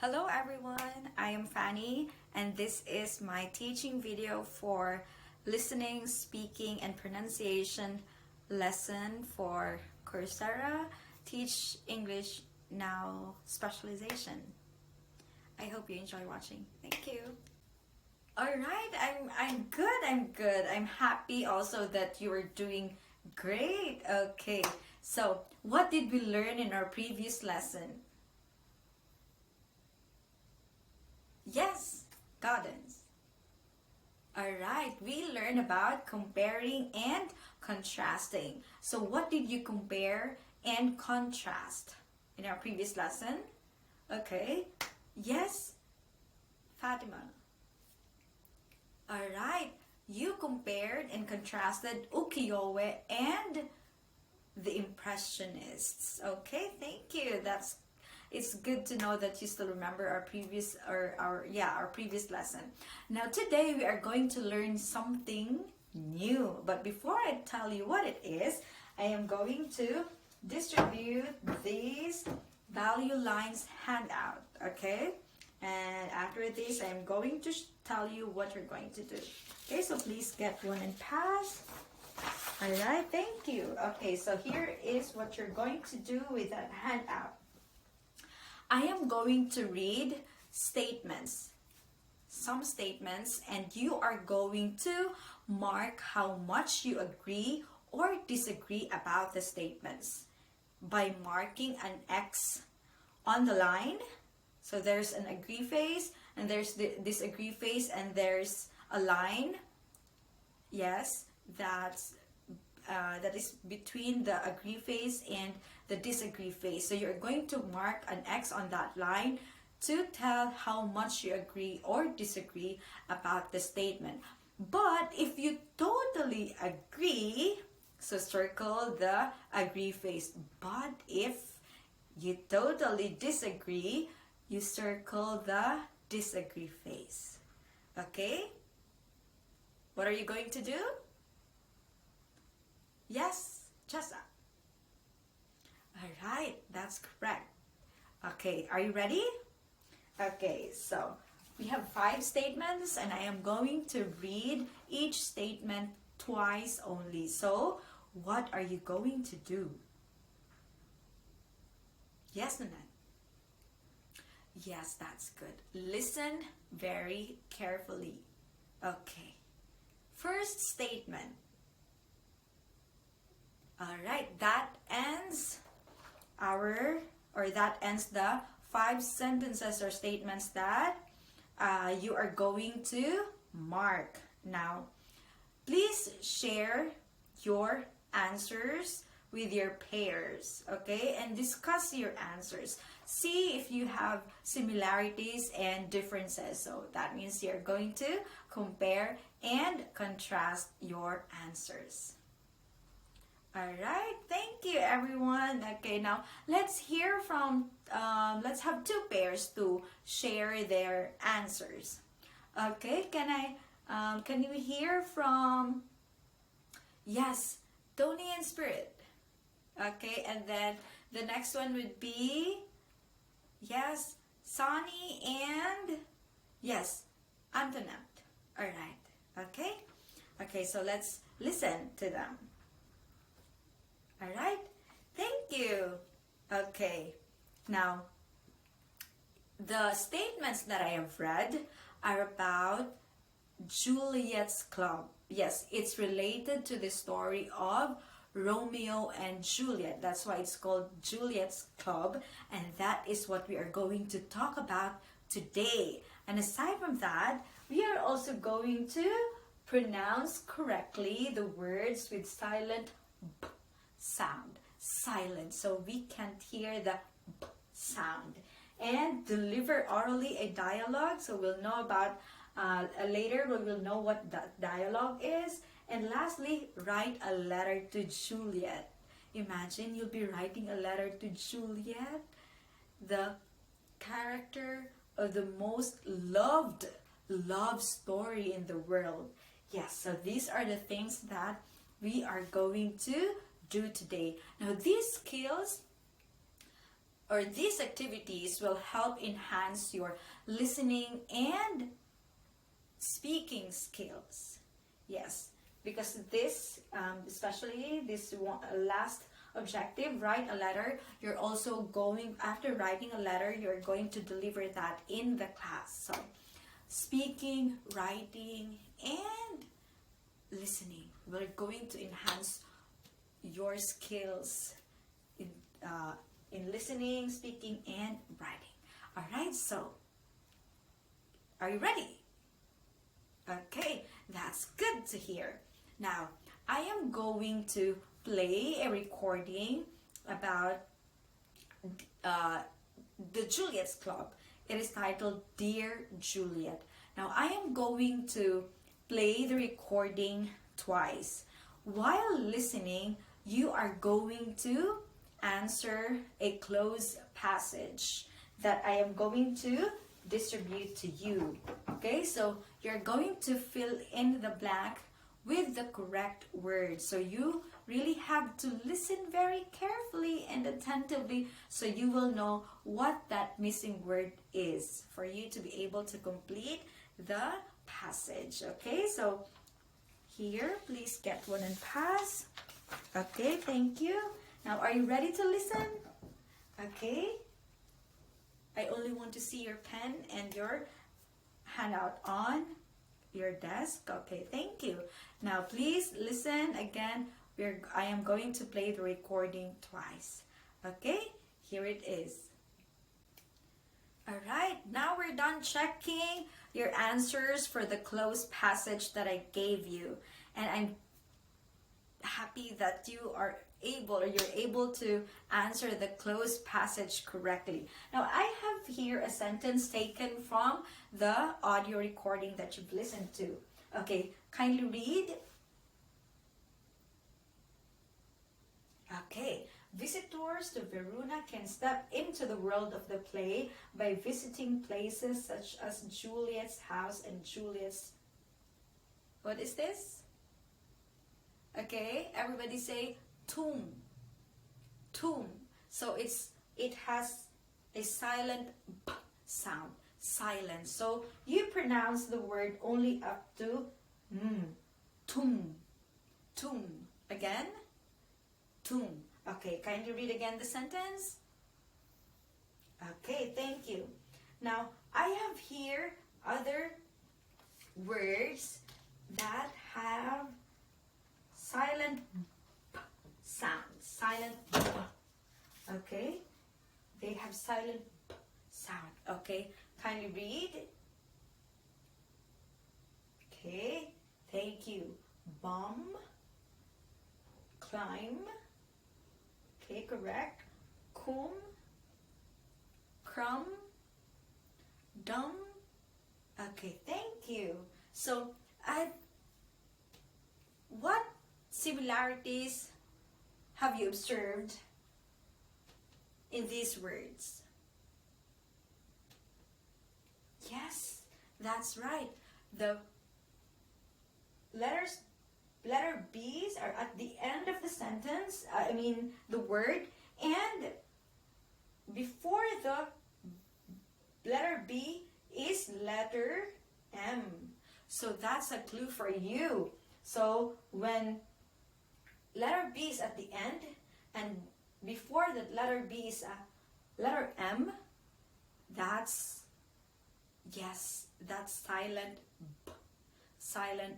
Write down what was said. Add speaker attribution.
Speaker 1: Hello everyone, I am Fanny and this is my teaching video for listening, speaking, and pronunciation lesson for Coursera Teach English Now Specialization. I hope you enjoy watching. Thank you. Alright, I'm good. I'm happy also that you are doing great. Okay, so what did we learn in our previous lesson? Yes, gardens. Alright, we learned about comparing and contrasting. So what did you compare and contrast in our previous lesson? Okay, yes, Fatima. Alright, you compared and contrasted ukiyo-e and the Impressionists. Okay, thank you. It's good to know that you still remember our previous lesson. Now today we are going to learn something new. But before I tell you what it is, I am going to distribute these value lines handout, okay? And after this, I am going to tell you what you're going to do. Okay, so please get one and pass. Alright, thank you. Okay, so here is what you're going to do with that handout. I am going to read statements, some statements, and you are going to mark how much you agree or disagree about the statements by marking an X on the line. So there's an agree face and there's the disagree face and there's a line. Yes, that is between the agree face and the disagree face. So you're going to mark an X on that line to tell how much you agree or disagree about the statement. But if you totally agree, so circle the agree face. But if you totally disagree, you circle the disagree face. Okay? What are you going to do? Yes, Chessa. Alright, that's correct. Okay, are you ready? Okay, so we have 5 statements and I am going to read each statement twice only. So, what are you going to do? Yes, Nanette? Yes, that's good. Listen very carefully. Okay. First statement. Alright, that ends the 5 sentences or statements that you are going to mark. Now, please share your answers with your pairs, okay? And discuss your answers. See if you have similarities and differences. So that means you're going to compare and contrast your answers. Alright, thank you everyone. Okay, now let's hear from, let's have 2 pairs to share their answers. Okay, can you hear from, yes, Tony and Spirit. Okay, and then the next one would be, yes, Sonny and, yes, Antoinette. Alright, okay? Okay, so let's listen to them. Alright, thank you. Okay, now, the statements that I have read are about Juliet's Club. Yes, it's related to the story of Romeo and Juliet. That's why it's called Juliet's Club, and that is what we are going to talk about today. And aside from that, we are also going to pronounce correctly the words with silent B sound. Silent, so we can't hear the B sound. And deliver orally a dialogue, so we'll know about later we will know what that dialogue is. And lastly, write a letter to Juliet. Imagine you'll be writing a letter to Juliet, the character of the most loved love story in the world. Yes, so these are the things that we are going to do today. Now these skills or these activities will help enhance your listening and speaking skills. Yes, because this, especially this one, last objective, write a letter. You're also going, after writing a letter, you're going to deliver that in the class. So speaking, writing, and listening, we're going to enhance your skills in listening, speaking, and writing. All right, so are you ready? Okay, that's good to hear. Now, I am going to play a recording about the Juliet's Club. It is titled Dear Juliet. Now, I am going to play the recording twice. While listening, you are going to answer a closed passage that I am going to distribute to you. Okay, so you're going to fill in the blank with the correct words. So you really have to listen very carefully and attentively so you will know what that missing word is for you to be able to complete the passage. Okay, so here, please get one and pass. Okay, thank you. Now, are you ready to listen? Okay. I only want to see your pen and your handout on your desk. Okay, thank you. Now, please listen again. I am going to play the recording twice. Okay, here it is. All right, now we're done checking your answers for the closed passage that I gave you. And I'm happy that you are you're able to answer the closed passage correctly. Now, I have here a sentence taken from the audio recording that you've listened to. Okay, kindly read. Okay, visitors to Verona can step into the world of the play by visiting places such as Juliet's house and Juliet's... What is this? Okay, everybody say tomb. Tomb. So it has a silent p sound. Silent. So you pronounce the word only up to tomb. Tomb. Again. Tomb. Okay, kindly read again the sentence. Okay, thank you. Now, I have here other words that have silent p sound. Silent p. Okay? They have silent p sound. Okay? Kindly read. Okay. Thank you. Bomb. Climb. Okay, correct. Comb. Crumb. Dumb. Okay, thank you. So, what similarities have you observed in these words? Yes, that's right. The letter B's are at the end of the sentence, the word, and before the letter B is letter M. So that's a clue for you. So when letter B is at the end and before the letter B is letter M, that's silent B. Silent